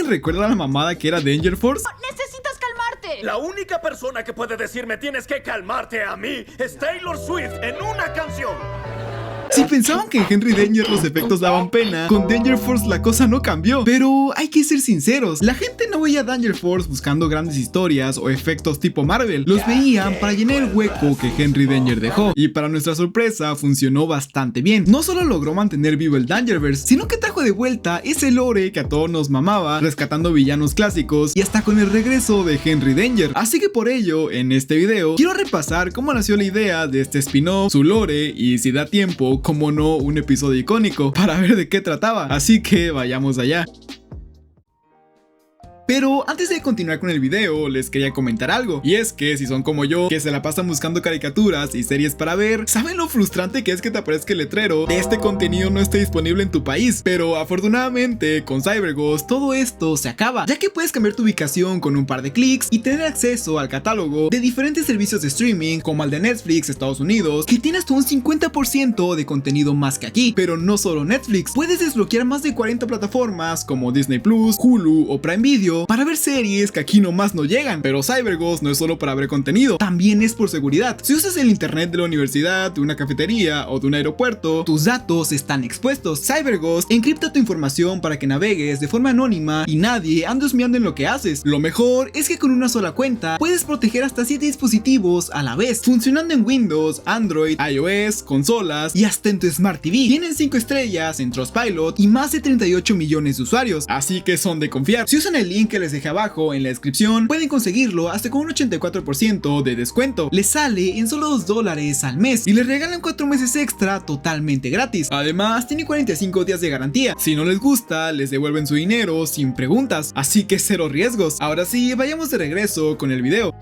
recuerda a la mamada que era Danger Force? ¡Necesitas calmarte! La única persona que puede decirme tienes que calmarte a mí es Taylor Swift en una canción. Si pensaban que en Henry Danger los efectos daban pena, con Danger Force la cosa no cambió. Pero hay que ser sinceros, la gente no veía Danger Force buscando grandes historias o efectos tipo Marvel. Los veían para llenar el hueco que Henry Danger dejó. Y para nuestra sorpresa funcionó bastante bien. No solo logró mantener vivo el Dangerverse, sino que trajo de vuelta ese lore que a todos nos mamaba, rescatando villanos clásicos y hasta con el regreso de Henry Danger. Así que por ello, en este video, quiero repasar cómo nació la idea de este spin-off, su lore y si da tiempo, como no, un episodio icónico para ver de qué trataba. Así que vayamos allá. Pero antes de continuar con el video, les quería comentar algo. Y es que si son como yo, que se la pasan buscando caricaturas y series para ver, ¿saben lo frustrante que es que te aparezca el letrero de este contenido no esté disponible en tu país? Pero afortunadamente, con CyberGhost, todo esto se acaba, ya que puedes cambiar tu ubicación con un par de clics y tener acceso al catálogo de diferentes servicios de streaming, como el de Netflix Estados Unidos, que tiene hasta un 50% de contenido más que aquí. Pero no solo Netflix, puedes desbloquear más de 40 plataformas como Disney Plus, Hulu o Prime Video para ver series que aquí nomás no llegan. Pero CyberGhost no es solo para ver contenido, también es por seguridad. Si usas el internet de la universidad, de una cafetería o de un aeropuerto, tus datos están expuestos. CyberGhost encripta tu información para que navegues de forma anónima y nadie ande husmeando en lo que haces. Lo mejor es que con una sola cuenta puedes proteger hasta 7 dispositivos a la vez, funcionando en Windows, Android, iOS, consolas y hasta en tu Smart TV. Tienen 5 estrellas en Trustpilot y más de 38 millones de usuarios, así que son de confiar. Si usan el link que les dejé abajo en la descripción, pueden conseguirlo hasta con un 84% de descuento. Les sale en solo $2 al mes y les regalan 4 meses extra totalmente gratis. Además, tiene 45 días de garantía. Si no les gusta, les devuelven su dinero sin preguntas, así que cero riesgos. Ahora sí, vayamos de regreso con el video.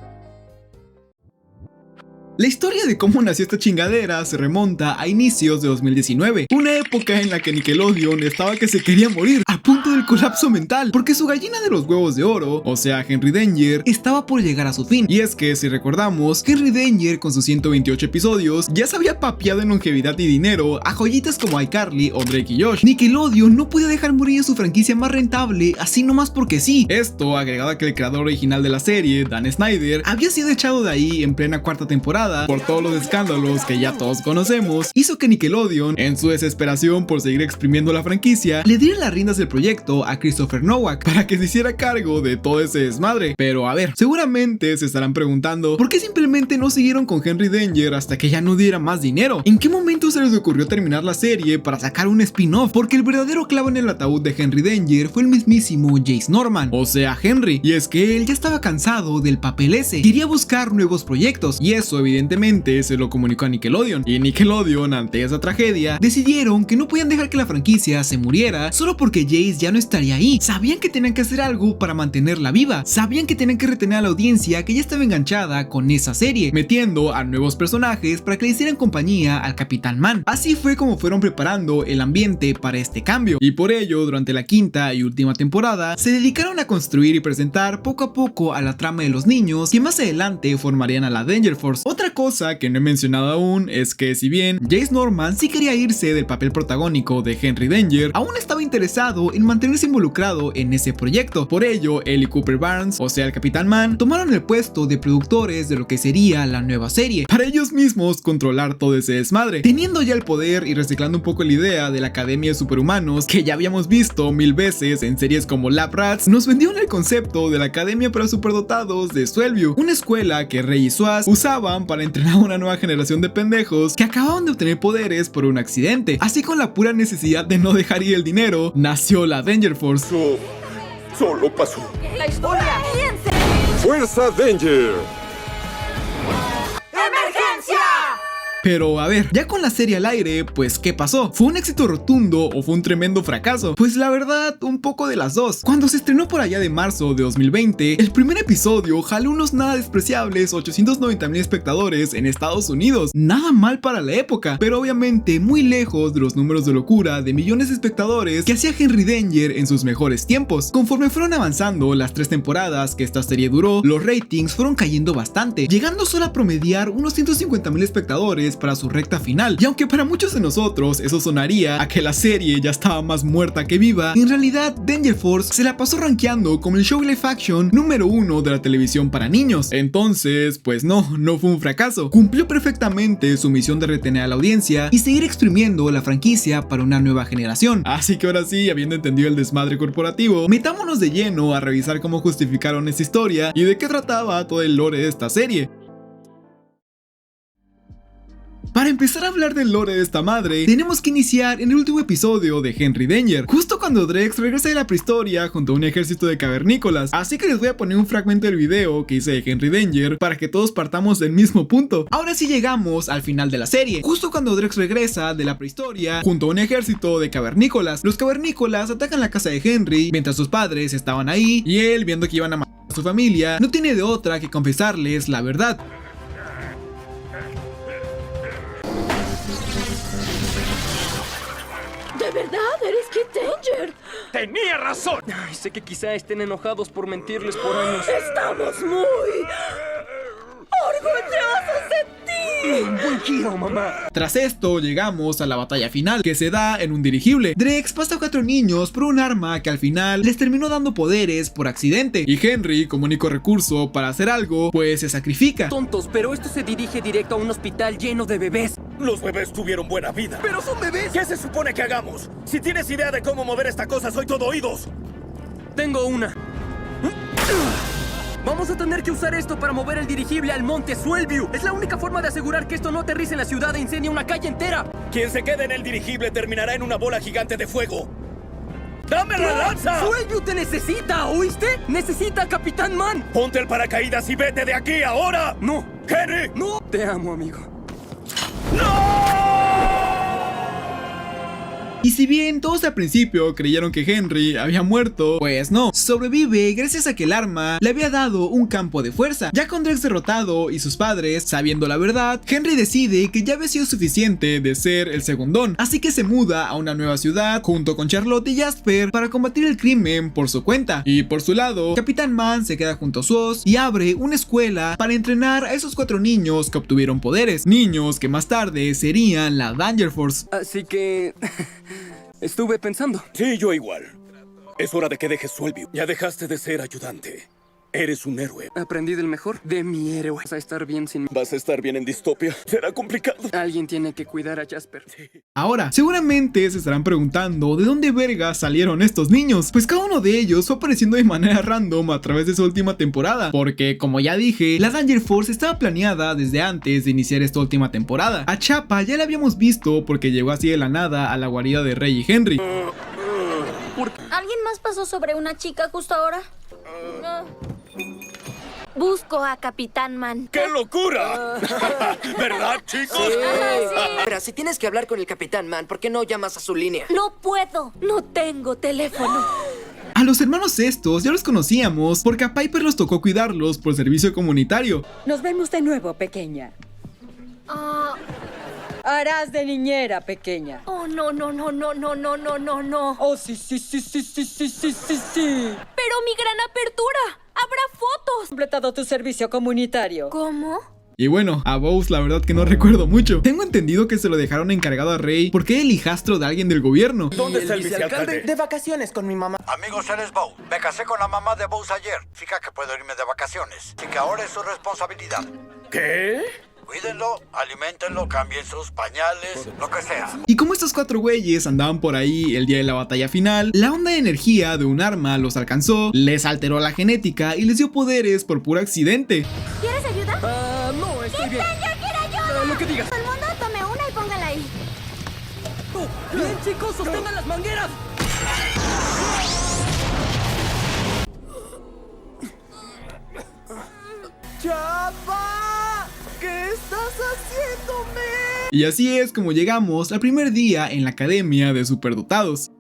La historia de cómo nació esta chingadera se remonta a inicios de 2019, una época en la que Nickelodeon estaba que se quería morir, a punto del colapso mental, porque su gallina de los huevos de oro, o sea Henry Danger, estaba por llegar a su fin. Y es que si recordamos, Henry Danger con sus 128 episodios ya se había papeado en longevidad y dinero a joyitas como iCarly o Drake y Josh. Nickelodeon no podía dejar morir a su franquicia más rentable así nomás porque sí. Esto agregado a que el creador original de la serie, Dan Snyder, había sido echado de ahí en plena cuarta temporada por todos los escándalos que ya todos conocemos, hizo que Nickelodeon, en su desesperación por seguir exprimiendo la franquicia, le diera las riendas del proyecto a Christopher Nowak para que se hiciera cargo de todo ese desmadre. Pero a ver, seguramente se estarán preguntando ¿por qué simplemente no siguieron con Henry Danger hasta que ya no diera más dinero? ¿En qué momento se les ocurrió terminar la serie para sacar un spin-off? Porque el verdadero clavo en el ataúd de Henry Danger fue el mismísimo Jace Norman, o sea Henry, y es que él ya estaba cansado del papel ese, quería buscar nuevos proyectos, y eso evidentemente se lo comunicó a Nickelodeon. Y Nickelodeon, ante esa tragedia, decidieron que no podían dejar que la franquicia se muriera solo porque Jace ya no estaría ahí. Sabían que tenían que hacer algo para mantenerla viva, sabían que tenían que retener a la audiencia que ya estaba enganchada con esa serie, metiendo a nuevos personajes para que le hicieran compañía al Capitán Man. Así fue como fueron preparando el ambiente para este cambio, y por ello durante la quinta y última temporada se dedicaron a construir y presentar poco a poco a la trama de los niños que más adelante formarían a la Danger Force. Otra cosa que no he mencionado aún es que si bien Jace Norman sí quería irse del papel protagónico de Henry Danger, aún estaba interesado en mantenerse involucrado en ese proyecto. Por ello, él y Cooper Barnes, o sea el Capitán Man, tomaron el puesto de productores de lo que sería la nueva serie, para ellos mismos controlar todo ese desmadre, teniendo ya el poder y reciclando un poco la idea de la Academia de Superhumanos que ya habíamos visto 1000 veces en series como Lab Rats. Nos vendieron el concepto de la Academia para Superdotados de Swellview, una escuela que Rey y Swaz usaban para entrenar a una nueva generación de pendejos que acababan de obtener poderes por un accidente. Así, con la pura necesidad de no dejar ir el dinero, nació la Danger Force. Solo pasó. ¡La historia! ¡Fuerza Danger! ¡Emergencia! Pero a ver, ya con la serie al aire, pues ¿qué pasó? ¿Fue un éxito rotundo o fue un tremendo fracaso? Pues la verdad, un poco de las dos. Cuando se estrenó por allá de marzo de 2020, el primer episodio jaló unos nada despreciables 890,000 espectadores en Estados Unidos. Nada mal para la época, pero obviamente muy lejos de los números de locura de millones de espectadores que hacía Henry Danger en sus mejores tiempos. Conforme fueron avanzando las 3 temporadas que esta serie duró, los ratings fueron cayendo bastante, llegando solo a promediar unos 150,000 espectadores poderes para su recta final. Y aunque para muchos de nosotros eso sonaría a que la serie ya estaba más muerta que viva, en realidad Danger Force se la pasó rankeando como el show live action número 1 de la televisión para niños. Entonces, pues no fue un fracaso. Cumplió perfectamente su misión de retener a la audiencia y seguir exprimiendo la franquicia para una nueva generación. Así que ahora sí, habiendo entendido el desmadre corporativo, metámonos de lleno a revisar cómo justificaron esta historia y de qué trataba todo el lore de esta serie. Para empezar a hablar del lore de esta madre, tenemos que iniciar en el último episodio de Henry Danger, justo cuando Drex regresa de la prehistoria junto a un ejército de cavernícolas. Así que les voy a poner un fragmento del video que hice de Henry Danger para que todos partamos del mismo punto. Ahora sí llegamos al final de la serie, justo cuando Drex regresa de la prehistoria junto a un ejército de cavernícolas. Los cavernícolas atacan la casa de Henry mientras sus padres estaban ahí y él, viendo que iban a matar a su familia, no tiene de otra que confesarles la verdad. ¿De verdad eres Kid Danger? ¡Tenía razón! Ay, sé que quizá estén enojados por mentirles por años. Estamos muy orgullosos de ti. Buen giro, mamá. Tras esto llegamos a la batalla final, que se da en un dirigible. Drex pasa a 4 niños por un arma que al final les terminó dando poderes por accidente, y Henry, como único recurso para hacer algo, pues se sacrifica. Tontos, pero esto se dirige directo a un hospital lleno de bebés. Los bebés tuvieron buena vida. ¡Pero son bebés! ¿Qué se supone que hagamos? Si tienes idea de cómo mover esta cosa, soy todo oídos. Tengo una. Vamos a tener que usar esto para mover el dirigible al monte Swellview. Es la única forma de asegurar que esto no aterrice en la ciudad e incendie una calle entera. Quien se quede en el dirigible terminará en una bola gigante de fuego. ¡Dame la lanza! ¡Swellview te necesita! ¿Oíste? ¡Necesita a Capitán Man! Ponte el paracaídas y vete de aquí ahora. ¡No! ¡Henry! ¡No! Te amo, amigo. Y si bien todos al principio creyeron que Henry había muerto, pues no, sobrevive gracias a que el arma le había dado un campo de fuerza. Ya con Drex derrotado y sus padres sabiendo la verdad, Henry decide que ya había sido suficiente de ser el segundón, así que se muda a una nueva ciudad junto con Charlotte y Jasper para combatir el crimen por su cuenta. Y por su lado, Capitán Man se queda junto a su Oz y abre una escuela para entrenar a esos 4 niños que obtuvieron poderes, niños que más tarde serían la Danger Force. Así que... estuve pensando. Sí, yo igual. Es hora de que dejes Swellview. Ya dejaste de ser ayudante. Eres un héroe. Aprendí del mejor de mi héroe. Vas a estar bien sin mí. ¿Vas a estar bien en Distopia? Será complicado. Alguien tiene que cuidar a Jasper. Ahora, seguramente se estarán preguntando de dónde verga salieron estos niños, pues cada uno de ellos fue apareciendo de manera random a través de su última temporada, porque como ya dije, la Danger Force estaba planeada desde antes de iniciar esta última temporada. A Chapa ya la habíamos visto porque llegó así de la nada a la guarida de Rey y Henry. ¿Alguien más pasó sobre una chica justo ahora? Busco a Capitán Man. ¡Qué locura! ¿Verdad, chicos? Pero si tienes que hablar con el Capitán Man, ¿por qué no llamas a su línea? No puedo. No tengo teléfono. A los hermanos estos ya los conocíamos porque a Piper los tocó cuidarlos por servicio comunitario. Nos vemos de nuevo, pequeña. Harás de niñera, pequeña. Oh, no. Oh, sí. Pero mi gran apertura. Habrá fotos. Completado tu servicio comunitario. ¿Cómo? Y bueno, a Bowser la verdad que no recuerdo mucho. Tengo entendido que se lo dejaron encargado a Rey porque era el hijastro de alguien del gobierno. ¿Dónde está el vicealcalde? De vacaciones con mi mamá. Amigos, él es Bow. Me casé con la mamá de Bowser ayer. Significa que puedo irme de vacaciones. Así que ahora es su responsabilidad. ¿Qué? Cuídenlo, aliméntenlo, cambien sus pañales, lo que sea. Y como estos 4 güeyes andaban por ahí el día de la batalla final, la onda de energía de un arma los alcanzó, les alteró la genética y les dio poderes por puro accidente. ¿Quieres ayuda? No, estoy bien. ¡Yo quiero ayuda! Lo que digas. Todo el mundo tome una y póngala ahí. Bien, chicos, sostengan las mangueras. ¡Chapa! ¿Qué estás haciéndome? Y así es como llegamos al primer día en la academia de superdotados.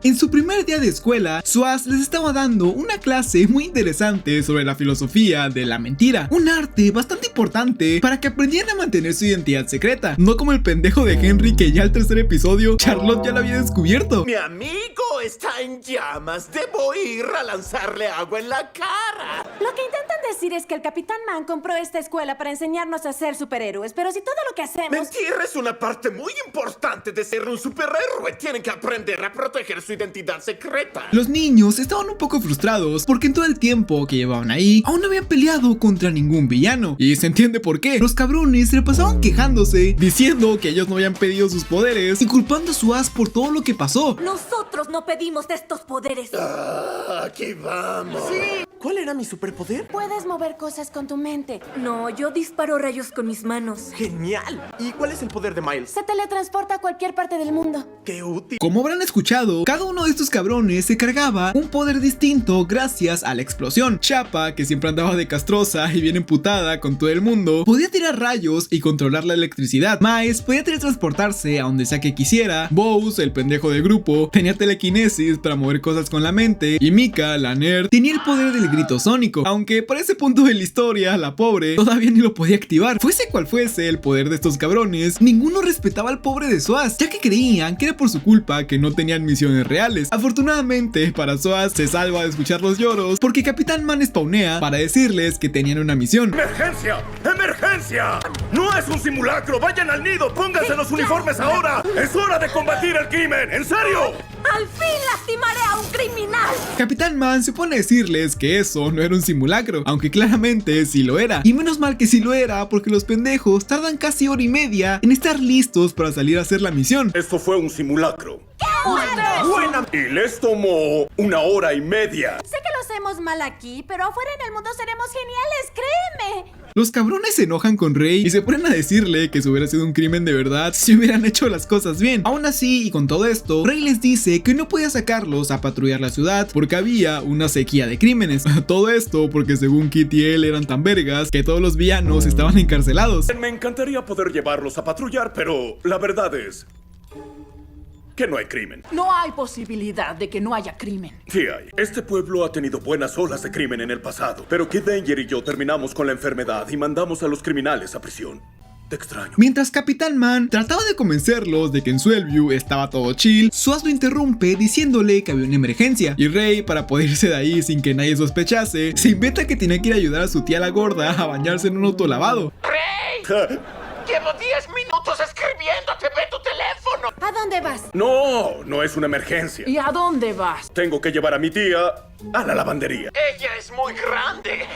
En su primer día de escuela, Swaz les estaba dando una clase muy interesante sobre la filosofía de la mentira, un arte bastante importante para que aprendieran a mantener su identidad secreta, no como el pendejo de Henry que ya al tercer episodio Charlotte ya lo había descubierto. Mi amigo está en llamas. Debo ir a lanzarle agua en la cara. Lo que intentan decir es que el Capitán Man compró esta escuela para enseñarnos a ser superhéroes, pero si todo lo que hacemos... Mentir es una parte muy importante de ser un superhéroe. Tienen que aprender a proteger su identidad secreta. Los niños estaban un poco frustrados porque en todo el tiempo que llevaban ahí aún no habían peleado contra ningún villano, y se entiende por qué. Los cabrones se le pasaban quejándose, diciendo que ellos no habían pedido sus poderes y culpando a Swaz por todo lo que pasó. Nosotros no pedimos estos poderes. Aquí vamos. Sí. ¿Cuál era mi superpoder? Puedes mover cosas con tu mente. No, yo disparo rayos con mis manos. Genial. ¿Y cuál es el poder de Miles? Se teletransporta a cualquier parte del mundo. ¡Qué útil! Como habrán escuchado, cada uno de estos cabrones se cargaba un poder distinto gracias a la explosión. Chapa, que siempre andaba de castrosa y bien emputada con todo el mundo, podía tirar rayos y controlar la electricidad. Miles podía teletransportarse a donde sea que quisiera. Bowser, el pendejo del grupo, tenía telequinesis para mover cosas con la mente. Y Mika, la nerd, tenía el poder del grito sónico, aunque para ese punto de la historia, la pobre todavía ni lo podía activar. Fuese cual fuese el poder de estos cabrones, ninguno respetaba al pobre de Swaz, ya que creían que era por su culpa que no tenían misiones reales. Afortunadamente para Swaz se salva de escuchar los lloros porque Capitán Man spawnea para decirles que tenían una misión. ¡Emergencia! ¡Emergencia! ¡No es un simulacro! ¡Vayan al nido! ¡Pónganse los uniformes ahora! ¡Es hora de combatir el crimen! ¡En serio! ¡Al fin lastimaré a un criminal! Capitán Man se pone a decirles que eso no era un simulacro, aunque claramente sí lo era. Y menos mal que sí lo era, porque los pendejos tardan casi hora y media en estar listos para salir a hacer la misión. Esto fue un simulacro. ¡Buena! Y les tomó 1 hora y media. Sé que lo hacemos mal aquí, pero afuera en el mundo seremos geniales, créeme. Los cabrones se enojan con Rey y se ponen a decirle que si hubiera sido un crimen de verdad, si hubieran hecho las cosas bien. Aún así, y con todo esto, Rey les dice que no podía sacarlos a patrullar la ciudad porque había una sequía de crímenes. Todo esto porque según Kit y él eran tan vergas que todos los villanos estaban encarcelados. Me encantaría poder llevarlos a patrullar, pero la verdad es que no hay crimen. No hay posibilidad de que no haya crimen. Sí hay. Este pueblo ha tenido buenas olas de crimen en el pasado, pero Kid Danger y yo terminamos con la enfermedad y mandamos a los criminales a prisión. Te extraño. Mientras Capitán Man trataba de convencerlos de que en Swellview estaba todo chill, Swaz lo interrumpe diciéndole que había una emergencia, y Rey, para poder irse de ahí sin que nadie sospechase, se inventa que tenía que ir a ayudar a su tía la gorda a bañarse en un autolavado. ¡Rey! Llevo 10 minutos escribiéndote, ve tu teléfono. ¿A dónde vas? No, no es una emergencia. ¿Y a dónde vas? Tengo que llevar a mi tía a la lavandería. Ella es muy grande.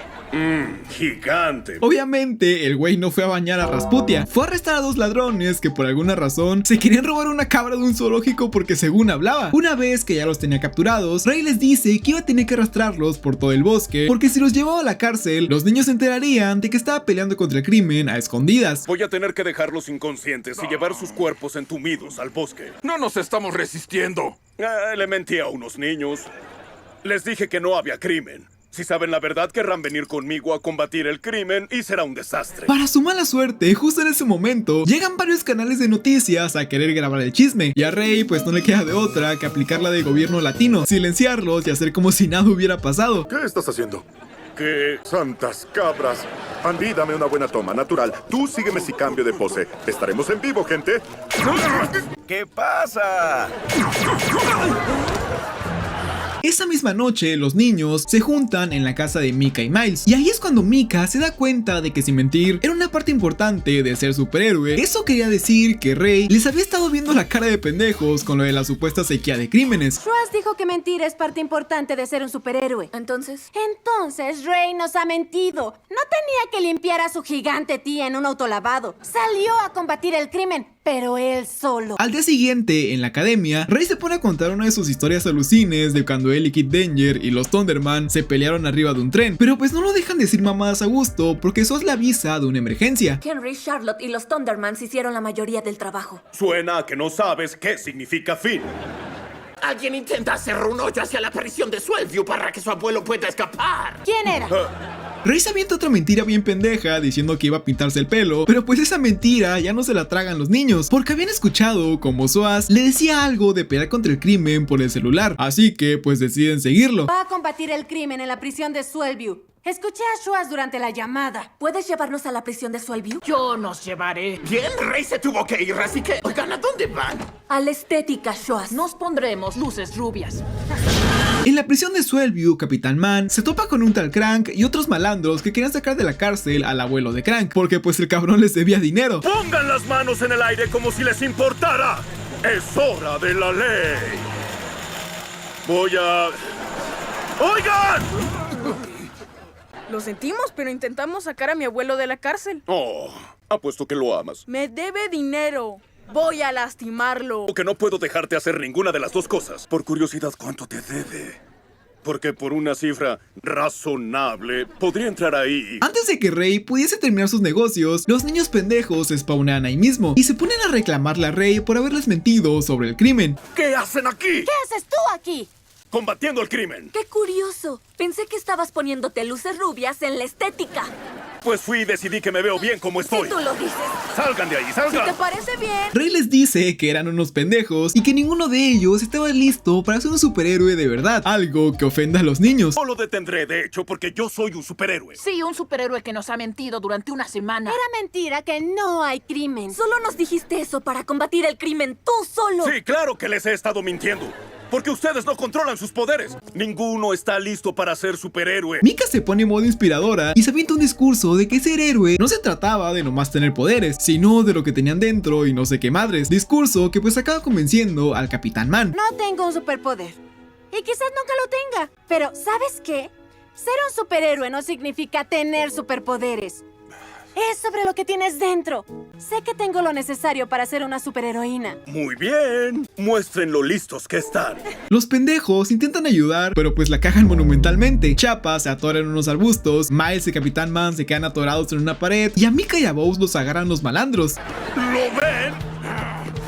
Gigante. Obviamente, el güey no fue a bañar a Rasputia. Fue a arrestar a 2 ladrones que por alguna razón se querían robar una cabra de un zoológico porque según hablaba. Una vez que ya los tenía capturados, Rey les dice que iba a tener que arrastrarlos por todo el bosque porque si los llevaba a la cárcel, los niños se enterarían de que estaba peleando contra el crimen a escondidas. Voy a tener que dejarlos inconscientes y llevar sus cuerpos entumidos al bosque. No nos estamos resistiendo. Le mentí a unos niños. Les dije que no había crimen. Si saben la verdad, querrán venir conmigo a combatir el crimen y será un desastre. Para su mala suerte, justo en ese momento, llegan varios canales de noticias a querer grabar el chisme. Y a Rey pues no le queda de otra que aplicar la de gobierno latino, silenciarlos y hacer como si nada hubiera pasado. ¿Qué estás haciendo? ¿Qué? ¡Santas cabras! Andy, dame una buena toma, natural. Tú sígueme si cambio de pose. Estaremos en vivo, gente. ¿Qué pasa? Esa misma noche, los niños se juntan en la casa de Mika y Miles, y ahí es cuando Mika se da cuenta de que sin mentir era una parte importante de ser superhéroe. Eso quería decir que Rey les había estado viendo la cara de pendejos con lo de la supuesta sequía de crímenes. Swaz dijo que mentir es parte importante de ser un superhéroe. Entonces, Rey nos ha mentido. No tenía que limpiar a su gigante tía en un autolavado. Salió a combatir el crimen, pero él solo. Al día siguiente, en la academia, Rey se pone a contar una de sus historias alucines de cuando él y Kid Danger y los Thunderman se pelearon arriba de un tren. Pero pues no lo dejan decir mamadas a gusto porque Swaz le avisa de una emergencia. Henry, Charlotte y los Thundermans hicieron la mayoría del trabajo. Suena a que no sabes qué significa fin. Alguien intenta hacer un hoyo hacia la prisión de Swellview para que su abuelo pueda escapar. ¿Quién era? Rey se avienta otra mentira bien pendeja diciendo que iba a pintarse el pelo, pero pues esa mentira ya no se la tragan los niños, porque habían escuchado como Soaz le decía algo de pelear contra el crimen por el celular, así que pues deciden seguirlo. Va a combatir el crimen en la prisión de Swellview. Escuché a Schwartz durante la llamada. ¿Puedes llevarnos a la prisión de Swellview? Yo nos llevaré. Bien, Rey se tuvo que ir, así que... Oigan, ¿a dónde van? A la estética, Schwartz. Nos pondremos luces rubias. En la prisión de Swellview, Capitán Man se topa con un tal Crank y otros malandros que querían sacar de la cárcel al abuelo de Crank, porque pues el cabrón les debía dinero. ¡Pongan las manos en el aire como si les importara! ¡Es hora de la ley! Voy a... ¡Oigan! Lo sentimos, pero intentamos sacar a mi abuelo de la cárcel. Oh, apuesto que lo amas. Me debe dinero. Voy a lastimarlo. Que no puedo dejarte hacer ninguna de las dos cosas. Por curiosidad, ¿cuánto te debe? Porque por una cifra razonable podría entrar ahí. Antes de que Rey pudiese terminar sus negocios, los niños pendejos se spawnean ahí mismo y se ponen a reclamarle a Rey por haberles mentido sobre el crimen. ¿Qué hacen aquí? ¿Qué haces tú aquí? Combatiendo el crimen. ¡Qué curioso! Pensé que estabas poniéndote luces rubias en la estética. Pues fui y decidí que me veo bien como estoy. Si tú lo dices. ¡Salgan de ahí, salgan! ¿Te parece bien? Rey les dice que eran unos pendejos y que ninguno de ellos estaba listo para ser un superhéroe de verdad, algo que ofenda a los niños. No lo detendré, de hecho, porque yo soy un superhéroe. Sí, un superhéroe que nos ha mentido durante una semana. Era mentira que no hay crimen. Solo nos dijiste eso para combatir el crimen tú solo. Sí, claro que les he estado mintiendo. Porque ustedes no controlan sus poderes. Ninguno está listo para ser superhéroe. Mika se pone en modo inspiradora y se avienta un discurso de que ser héroe no se trataba de nomás tener poderes, sino de lo que tenían dentro y no sé qué madres. Discurso que pues acaba convenciendo al Capitán Man. No tengo un superpoder. Y quizás nunca lo tenga. Pero, ¿sabes qué? Ser un superhéroe no significa tener superpoderes. Es sobre lo que tienes dentro. Sé que tengo lo necesario para ser una superheroína. Muy bien. Muestren lo listos que están. Los pendejos intentan ayudar, pero pues la cagan monumentalmente. Chapa se atora en unos arbustos, Miles y Capitán Man se quedan atorados en una pared y a Mika y a Buzz los agarran los malandros. ¿Lo ven?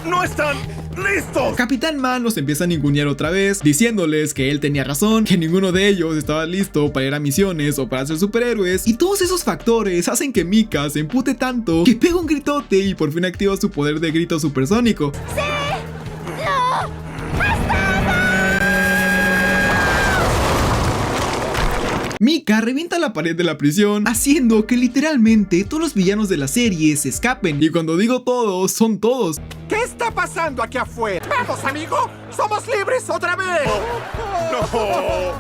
¡No están listos! Capitán Man los empieza a ningunear otra vez, diciéndoles que él tenía razón, que ninguno de ellos estaba listo para ir a misiones o para ser superhéroes, y todos esos factores hacen que Mika se empute tanto que pega un gritote y por fin activa su poder de grito supersónico. ¡Sí! ¡No! Mika revienta la pared de la prisión, haciendo que literalmente todos los villanos de la serie se escapen. Y cuando digo todos, son todos. ¿Qué está pasando aquí afuera? ¡Vamos, amigo! ¡Somos libres otra vez! ¡No!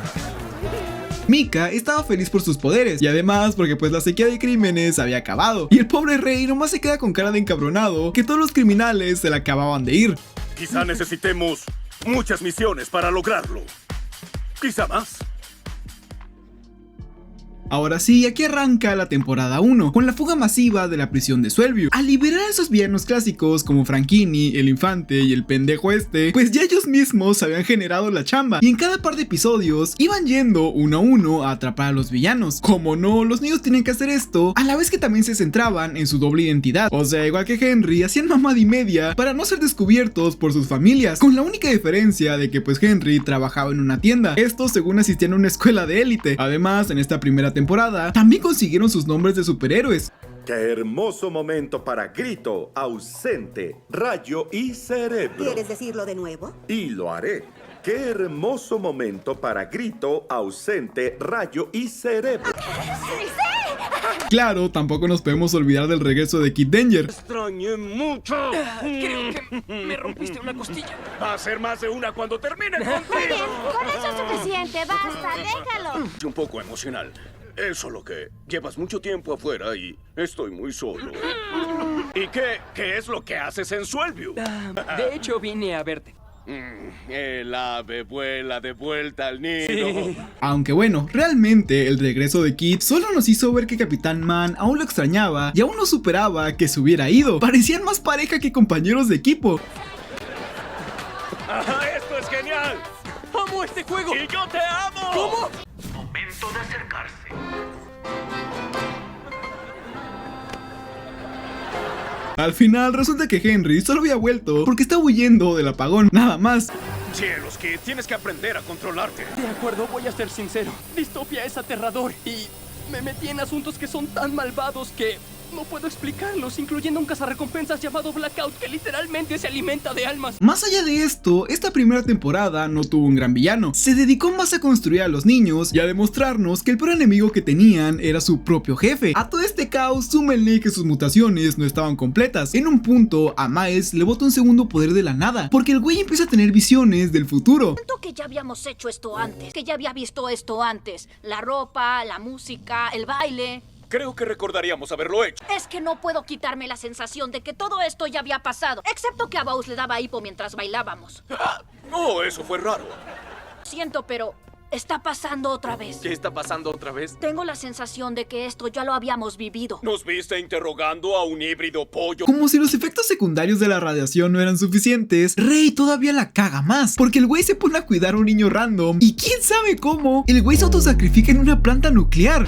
Mika estaba feliz por sus poderes y además porque pues la sequía de crímenes había acabado. Y el pobre Rey nomás se queda con cara de encabronado que todos los criminales se le acababan de ir. Quizá necesitemos muchas misiones para lograrlo. Quizá más. Ahora sí, aquí arranca la temporada 1, con la fuga masiva de la prisión de Swellview. Al liberar a esos villanos clásicos como Frankini, el infante y el pendejo este, pues ya ellos mismos habían generado la chamba. Y en cada par de episodios iban yendo uno a uno a atrapar a los villanos. Como no, los niños tienen que hacer esto, a la vez que también se centraban en su doble identidad. O sea, igual que Henry, hacían mamada y media para no ser descubiertos por sus familias. Con la única diferencia de que pues Henry trabajaba en una tienda. Estos según asistían a una escuela de élite. Además, en esta primera temporada también consiguieron sus nombres de superhéroes. ¡Qué hermoso momento para Grito, Ausente, Rayo y Cerebro! ¿Quieres decirlo de nuevo? Y lo haré. ¡Qué hermoso momento para Grito, Ausente, Rayo y Cerebro! Claro, tampoco nos podemos olvidar del regreso de Kid Danger. ¡Extrañé mucho! Creo que me rompiste una costilla. Va a ser más de una cuando termine contigo. Muy bien, con eso es suficiente, basta, déjalo. Un poco emocional. Es solo que llevas mucho tiempo afuera y estoy muy solo. ¿Y qué es lo que haces en Swellview? De hecho, vine a verte. El ave vuela de vuelta al nido. Sí. Aunque bueno, realmente el regreso de Kid solo nos hizo ver que Capitán Man aún lo extrañaba y aún no superaba que se hubiera ido. Parecían más pareja que compañeros de equipo. ¡Ajá, esto es genial! ¡Amo este juego! ¡Y yo te amo! ¿Cómo? Momento de acercarse. Al final resulta que Henry solo había vuelto porque estaba huyendo del apagón, nada más. Cielos, Kid, tienes que aprender a controlarte. De acuerdo, voy a ser sincero. Distopia es aterrador y Me metí en asuntos que son tan malvados que no puedo explicarlos, incluyendo un cazarrecompensas llamado Blackout que literalmente se alimenta de almas. Más allá de esto, esta primera temporada no tuvo un gran villano. Se dedicó más a construir a los niños y a demostrarnos que el peor enemigo que tenían era su propio jefe. A todo este caos, súmenle que sus mutaciones no estaban completas. En un punto, a Miles le bota un segundo poder de la nada, porque el güey empieza a tener visiones del futuro. Siento que ya habíamos hecho esto antes, que ya había visto esto antes. La ropa, la música, el baile. Creo que recordaríamos haberlo hecho. Es que no puedo quitarme la sensación de que todo esto ya había pasado, excepto que a Bowser le daba hipo mientras bailábamos. Oh, eso fue raro. Siento, pero está pasando otra vez. ¿Qué está pasando otra vez? Tengo la sensación de que esto ya lo habíamos vivido. ¿Nos viste interrogando a un híbrido pollo? Como si los efectos secundarios de la radiación no eran suficientes, Rey todavía la caga más, porque el güey se pone a cuidar a un niño random y quién sabe cómo, el güey se autosacrifica en una planta nuclear.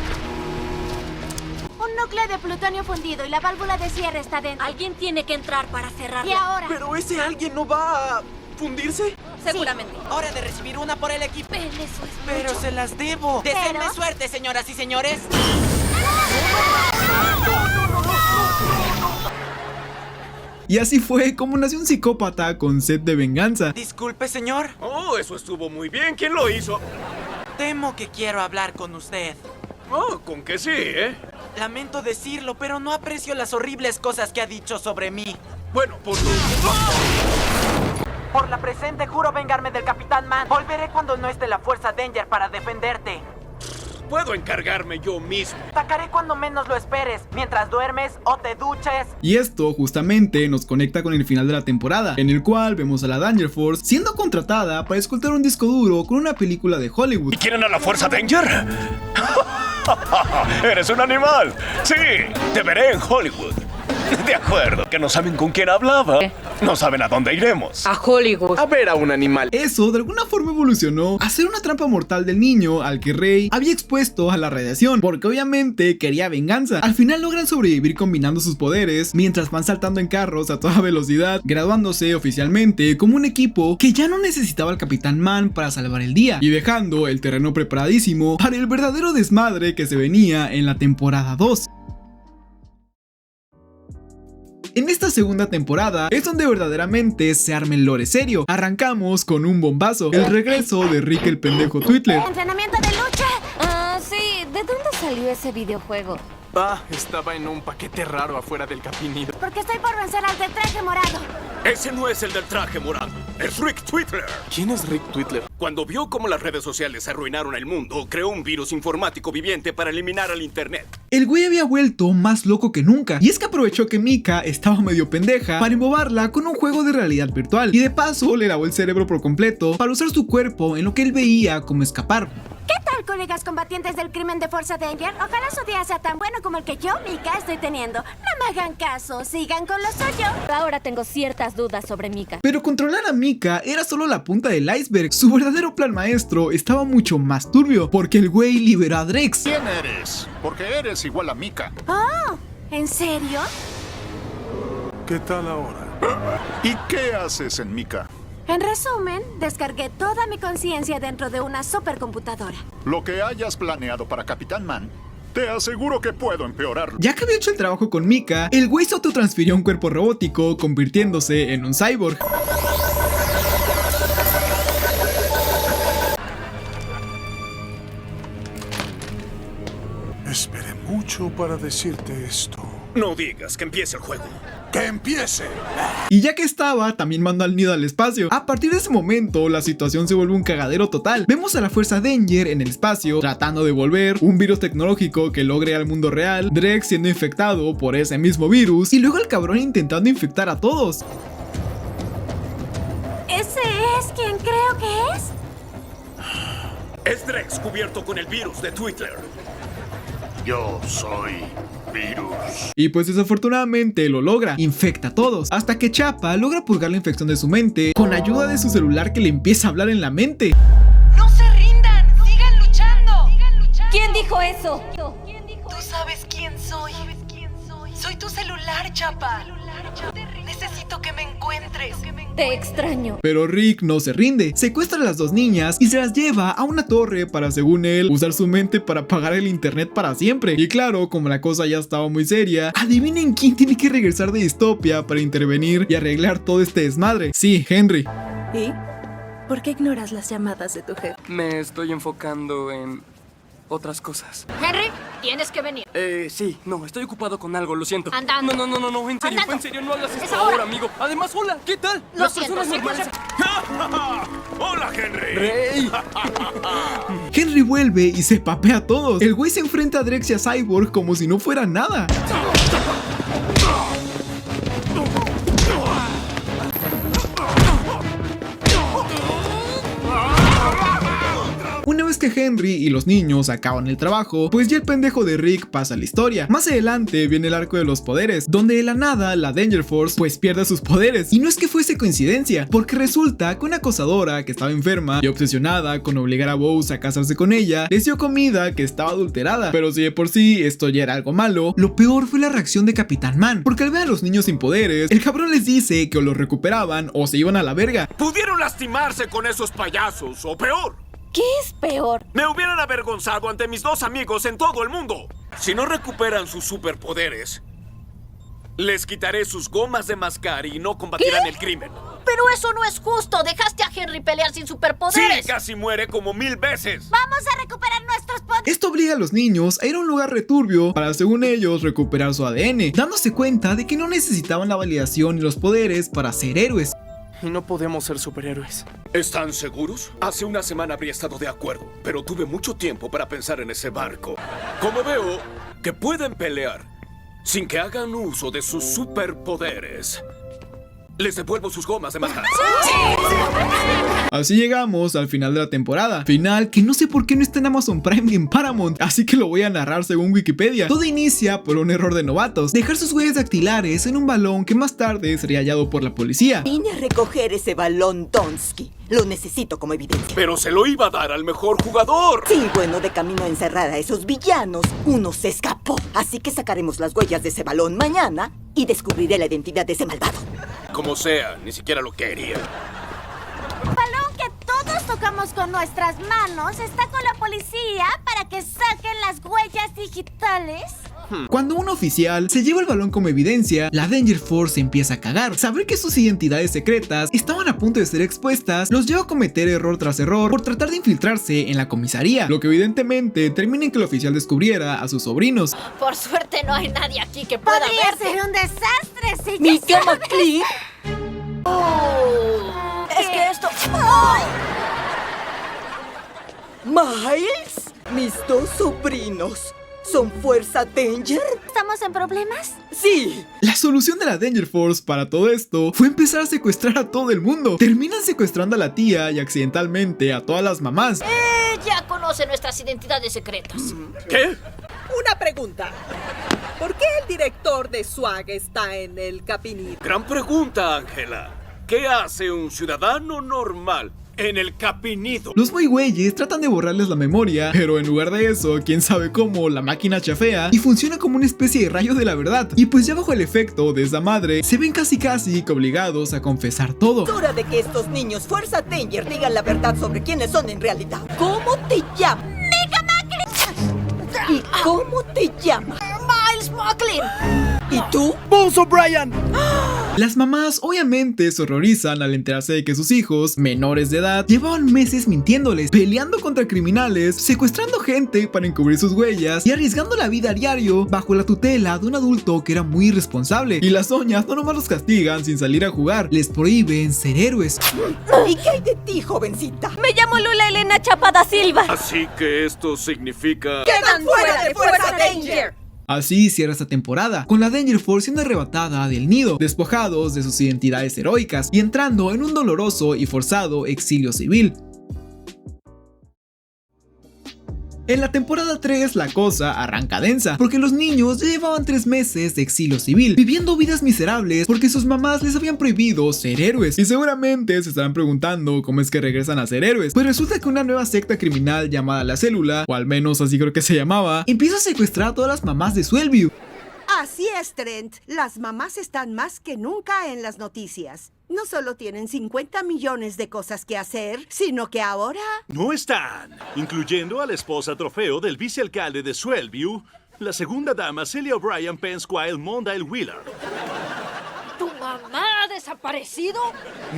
Núcleo de plutonio fundido y la válvula de cierre está dentro. Alguien tiene que entrar para cerrarlo. ¿Y ahora? ¿Pero ese alguien no va a fundirse? Seguramente. Hora de recibir una por el equipo. Ven, eso es Pero mucho. se las debo. Deseenme suerte, señoras y señores. Y así fue como nació un psicópata con sed de venganza. Disculpe, señor. Oh, eso estuvo muy bien. ¿Quién lo hizo? Temo que quiero hablar con usted. Oh, con que sí, ¿eh? Lamento decirlo, pero no aprecio las horribles cosas que ha dicho sobre mí. Bueno, Por la presente juro vengarme del Capitán Man. Volveré cuando no esté la Fuerza Danger para defenderte. puedo encargarme yo mismo. Atacaré cuando menos lo esperes, mientras duermes o te duches. Y esto justamente nos conecta con el final de la temporada, en el cual vemos a la Danger Force siendo contratada para escoltar un disco duro con una película de Hollywood. ¿Quieren a la Fuerza Danger? ¡Eres un animal! Sí, te veré en Hollywood. De acuerdo, que no saben con quién hablaba. No saben a dónde iremos. A Hollywood. A ver a un animal. Eso de alguna forma evolucionó a ser una trampa mortal del niño al que Rey había expuesto a la radiación, porque obviamente quería venganza. Al final logran sobrevivir combinando sus poderes, mientras van saltando en carros a toda velocidad, graduándose oficialmente como un equipo que ya no necesitaba al Capitán Man para salvar el día, y dejando el terreno preparadísimo para el verdadero desmadre que se venía en la temporada 2. En esta segunda temporada es donde verdaderamente se arma el lore serio. Arrancamos con un bombazo, el regreso de Rick el pendejo Twitler. ¡Entrenamiento de lucha! Ah, sí. ¿De dónde salió ese videojuego? Ah, estaba en un paquete raro afuera del Capinido. Porque estoy por vencer al del traje morado. Ese no es el del traje morado, es Rick Twitler. ¿Quién es Rick Twitler? Cuando vio cómo las redes sociales arruinaron el mundo, creó un virus informático viviente para eliminar al internet. El güey había vuelto más loco que nunca, y es que aprovechó que Mika estaba medio pendeja para embobarla con un juego de realidad virtual, y de paso le lavó el cerebro por completo para usar su cuerpo en lo que él veía como escapar. ¿Qué tal, colegas combatientes del crimen de Fuerza Danger? Ojalá su día sea tan bueno como el que yo, Mika, estoy teniendo. No me hagan caso, sigan con lo suyo. Ahora tengo ciertas dudas sobre Mika. Pero controlar a Mika era solo la punta del iceberg. Su verdadero plan maestro estaba mucho más turbio, porque el güey liberó a Drex. ¿Quién eres? Porque eres igual a Mika. Oh, ¿en serio? ¿Qué tal ahora? ¿Y qué haces en Mika? En resumen, descargué toda mi conciencia dentro de una supercomputadora. Lo que hayas planeado para Capitán Man, te aseguro que puedo empeorarlo. Ya que había hecho el trabajo con Mika, el güey se autotransfirió a un cuerpo robótico, convirtiéndose en un cyborg. Esperé mucho para decirte esto. No digas que empiece el juego. ¡Que empiece! Y ya que estaba, también mandó al nido al espacio. A partir de ese momento, la situación se vuelve un cagadero total. Vemos a la Fuerza Danger en el espacio, tratando de volver, un virus tecnológico que logre al mundo real, Drex siendo infectado por ese mismo virus, y luego el cabrón intentando infectar a todos. ¿Ese es quien creo que es? Es Drex cubierto con el virus de Twitler. Yo soy virus. Y pues desafortunadamente lo logra, infecta a todos, hasta que Chapa logra purgar la infección de su mente con ayuda de su celular que le empieza a hablar en la mente. ¡No se rindan! ¡Sigan luchando! ¿Quién dijo eso? Tú sabes quién soy. Soy tu celular, chapa. Necesito que me encuentres. Te extraño. Pero Rick no se rinde, secuestra a las dos niñas y se las lleva a una torre para, según él, usar su mente para apagar el internet para siempre. Y claro, como la cosa ya estaba muy seria, adivinen quién tiene que regresar de Distopia para intervenir y arreglar todo este desmadre. Sí, Henry. ¿Y? ¿Por qué ignoras las llamadas de tu jefe? Me estoy enfocando en otras cosas. Henry, tienes que venir. Sí, no, estoy ocupado con algo, lo siento. Andando. No, en serio, Andando. en serio, no hagas Es esto ahora. ahora, amigo. Además, hola, ¿qué tal? Lo Las siento, personas sí, normales... ¡Hola, Henry! ¡Rey! Henry vuelve y se papea a todos. El güey se enfrenta a Drex y a Cyborg como si no fuera nada. Una vez que Henry y los niños acaban el trabajo, pues ya el pendejo de Rick pasa la historia. Más adelante viene el arco de los poderes, donde de la nada la Danger Force pues pierde sus poderes. Y no es que fuese coincidencia, porque resulta que una acosadora que estaba enferma y obsesionada con obligar a Buzz a casarse con ella, les dio comida que estaba adulterada. Pero si de por sí esto ya era algo malo, lo peor fue la reacción de Capitán Man, porque al ver a los niños sin poderes, el cabrón les dice que o los recuperaban o se iban a la verga. Pudieron lastimarse con esos payasos, o peor. ¿Qué es peor? Me hubieran avergonzado ante mis dos amigos en todo el mundo. Si no recuperan sus superpoderes, les quitaré sus gomas de mascar y no combatirán el crimen. Pero eso no es justo. Dejaste a Henry pelear sin superpoderes. Sí, casi muere como 1000 veces. Vamos a recuperar nuestros poderes. Esto obliga a los niños a ir a un lugar returbio para, según ellos, recuperar su ADN, dándose cuenta de que no necesitaban la validación y los poderes para ser héroes. Y no podemos ser superhéroes. ¿Están seguros? Hace una semana habría estado de acuerdo, pero tuve mucho tiempo para pensar en ese barco. Como veo que pueden pelear sin que hagan uso de sus superpoderes, les devuelvo sus gomas de mascar. Así llegamos al final de la temporada. Final que no sé por qué no está en Amazon Prime ni en Paramount, así que lo voy a narrar según Wikipedia. Todo inicia por un error de novatos: dejar sus huellas dactilares en un balón que más tarde sería hallado por la policía. Vine a recoger ese balón, Donsky. Lo necesito como evidencia. Pero se lo iba a dar al mejor jugador. Sí, bueno, de camino a encerrar a esos villanos, uno se escapó. Así que sacaremos las huellas de ese balón mañana y descubriré la identidad de ese malvado. Como sea, ni siquiera lo quería. Balón que todos tocamos con nuestras manos está con la policía para que saquen las huellas digitales. Cuando un oficial se lleva el balón como evidencia, la Danger Force se empieza a cagar. Saber que sus identidades secretas estaban a punto de ser expuestas los lleva a cometer error tras error por tratar de infiltrarse en la comisaría, lo que evidentemente termina en que el oficial descubriera a sus sobrinos. Por suerte no hay nadie aquí que pueda Podría verte. ser un desastre si ¡Mi ya cama, Cliff! Es que esto... ¿Miles? Mis dos sobrinos. ¿Son Fuerza Danger? ¿Estamos en problemas? Sí. La solución de la Danger Force para todo esto fue empezar a secuestrar a todo el mundo. Terminan secuestrando a la tía y accidentalmente a todas las mamás. Ya conoce nuestras identidades secretas. ¿Qué? Una pregunta. ¿Por qué el director de SWAG está en el Capinito? Gran pregunta, Ángela. ¿Qué hace un ciudadano normal en el Capinido? Los muy güeyes tratan de borrarles la memoria, pero en lugar de eso, quién sabe cómo, la máquina chafea y funciona como una especie de rayo de la verdad. Y pues ya bajo el efecto de esa madre, se ven casi que obligados a confesar todo. Es hora de que estos niños Fuerza Danger digan la verdad sobre quiénes son en realidad. ¿Cómo te llamas? ¡Mega Macri! ¿Y cómo te llamas? ¡Miles Mocklin! ¿Y tú? ¡Buzz O'Brien! Las mamás obviamente se horrorizan al enterarse de que sus hijos, menores de edad, llevaban meses mintiéndoles, peleando contra criminales, secuestrando gente para encubrir sus huellas y arriesgando la vida a diario bajo la tutela de un adulto que era muy irresponsable. Y las doñas no nomás los castigan sin salir a jugar, les prohíben ser héroes. ¿Y qué hay de ti, jovencita? Me llamo Lula Elena Chapada Silva. Así que esto significa... ¡Quedan fuera de Fuerza Danger! Así cierra esta temporada, con la Danger Force siendo arrebatada del nido, despojados de sus identidades heroicas y entrando en un doloroso y forzado exilio civil. En la temporada 3 la cosa arranca densa, porque los niños ya llevaban 3 meses de exilio civil, viviendo vidas miserables porque sus mamás les habían prohibido ser héroes. Y seguramente se estarán preguntando cómo es que regresan a ser héroes. Pues resulta que una nueva secta criminal llamada La Célula, o al menos así creo que se llamaba, empieza a secuestrar a todas las mamás de Swellview. Así es, Trent. Las mamás están más que nunca en las noticias. No solo tienen 50 millones de cosas que hacer, sino que ahora... No están, incluyendo a la esposa trofeo del vicealcalde de Swellview, la segunda dama Celia O'Brien Pensquile Mondale Wheeler. ¿Tu mamá ha desaparecido?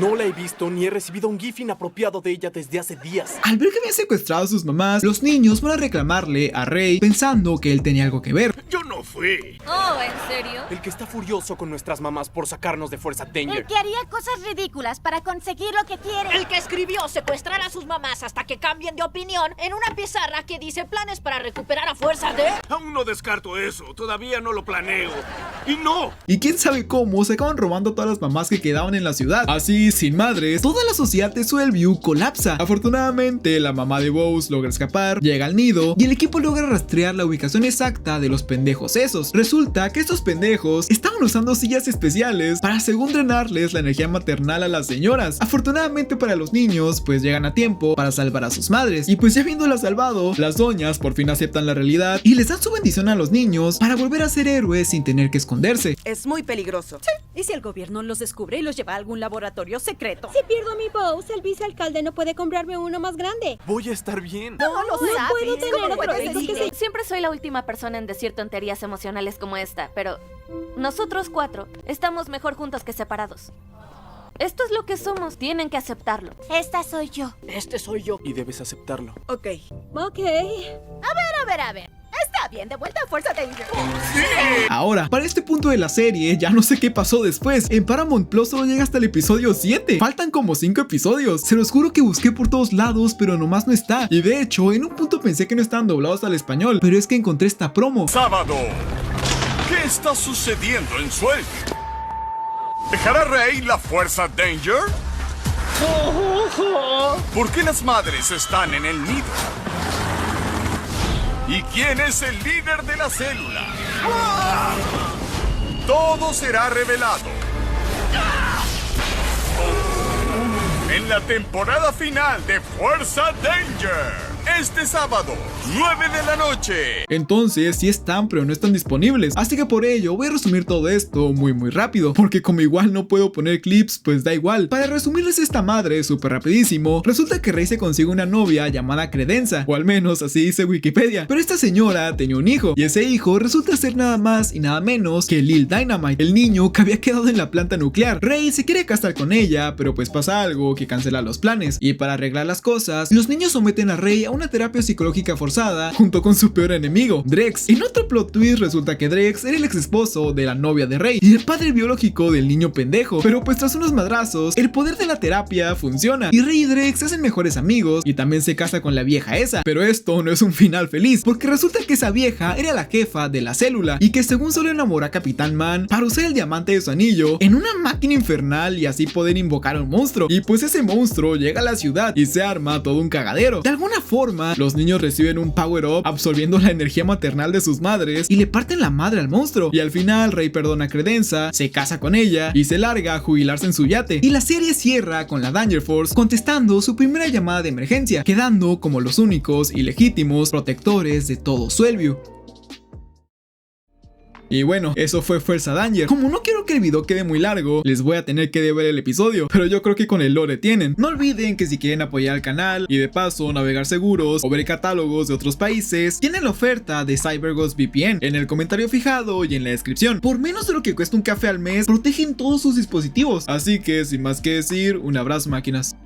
No la he visto ni he recibido un gif inapropiado de ella desde hace días. Al ver que habían secuestrado a sus mamás, los niños van a reclamarle a Ray pensando que él tenía algo que ver. Yo no fui. Oh, ¿en serio? El que está furioso con nuestras mamás por sacarnos de Fuerza Danger. El que haría cosas ridículas para conseguir lo que quiere. El que escribió secuestrar a sus mamás hasta que cambien de opinión en una pizarra que dice planes para recuperar a Fuerza D. Aún no descarto eso, todavía no lo planeo. ¡Y no! Y quién sabe cómo se acaban robando todas las mamás que quedaban en la ciudad. Así, sin madres, toda la sociedad de Swellview colapsa. Afortunadamente, la mamá de Bose logra escapar, llega al nido y el equipo logra rastrear la ubicación exacta de los pendejos esos. Resulta que estos pendejos estaban usando sillas especiales para según drenarles la energía maternal a las señoras. Afortunadamente para los niños, pues llegan a tiempo para salvar a sus madres. Y pues ya habiéndolas salvado, las doñas por fin aceptan la realidad y les dan su bendición a los niños para volver a ser héroes sin tener que esconderse. Es muy peligroso. Sí. ¿Y si el gobierno los descubre y los lleva a algún laboratorio secreto? Si pierdo mi Bose, el vicealcalde no puede comprarme uno más grande. Voy a estar bien. No lo sabes. Puedo tener otro. Siempre soy la última persona en decir tonterías emocionales como esta, pero nosotros 4 estamos mejor juntos que separados. Esto es lo que somos, tienen que aceptarlo. Esta soy yo. Este soy yo. Y debes aceptarlo. Ok. A ver. Está bien, de vuelta a Fuerza Danger. Ahora, para este punto de la serie, ya no sé qué pasó después. En Paramount Plus solo llega hasta el episodio 7. Faltan como 5 episodios. Se los juro que busqué por todos lados, pero nomás no está. Y de hecho, en un punto pensé que no estaban doblados al español, pero es que encontré esta promo. Sábado. ¿Qué está sucediendo en Swellview? ¿Dejará Ray la Fuerza Danger? ¿Por qué las madres están en el nido? ¿Y quién es el líder de la célula? Todo será revelado en la temporada final de Fuerza Danger. Este sábado, 9 de la noche. Entonces, sí están, pero no están disponibles. Así que por ello, voy a resumir todo esto muy rápido. Porque como igual no puedo poner clips, pues da igual. Para resumirles esta madre súper rapidísimo, resulta que Ray se consigue una novia llamada Credenza. O al menos así dice Wikipedia. Pero esta señora tenía un hijo. Y ese hijo resulta ser nada más y nada menos que Lil Dynamite, el niño que había quedado en la planta nuclear. Ray se quiere casar con ella, pero pues pasa algo que cancela los planes. Y para arreglar las cosas, los niños someten a Ray a una terapia psicológica forzada junto con su peor enemigo, Drex. En otro plot twist resulta que Drex era el ex esposo de la novia de Ray y el padre biológico del niño pendejo, pero pues tras unos madrazos el poder de la terapia funciona y Ray y Drex se hacen mejores amigos y también se casa con la vieja esa. Pero esto no es un final feliz, porque resulta que esa vieja era la jefa de la célula y que según solo enamoró a Capitán Man para usar el diamante de su anillo en una máquina infernal y así poder invocar a un monstruo. Y pues ese monstruo llega a la ciudad y se arma todo un cagadero. De alguna forma los niños reciben un power up absorbiendo la energía maternal de sus madres y le parten la madre al monstruo. Y al final Ray perdona a Credenza, se casa con ella y se larga a jubilarse en su yate. Y la serie cierra con la Danger Force contestando su primera llamada de emergencia, quedando como los únicos y legítimos protectores de todo Swellview. Y bueno, eso fue Fuerza Danger. Como no quiero que el video quede muy largo, les voy a tener que deber el episodio, pero yo creo que con el lore tienen. No olviden que si quieren apoyar al canal y de paso navegar seguros o ver catálogos de otros países, tienen la oferta de CyberGhost VPN en el comentario fijado y en la descripción. Por menos de lo que cuesta un café al mes, protegen todos sus dispositivos. Así que sin más que decir, un abrazo máquinas.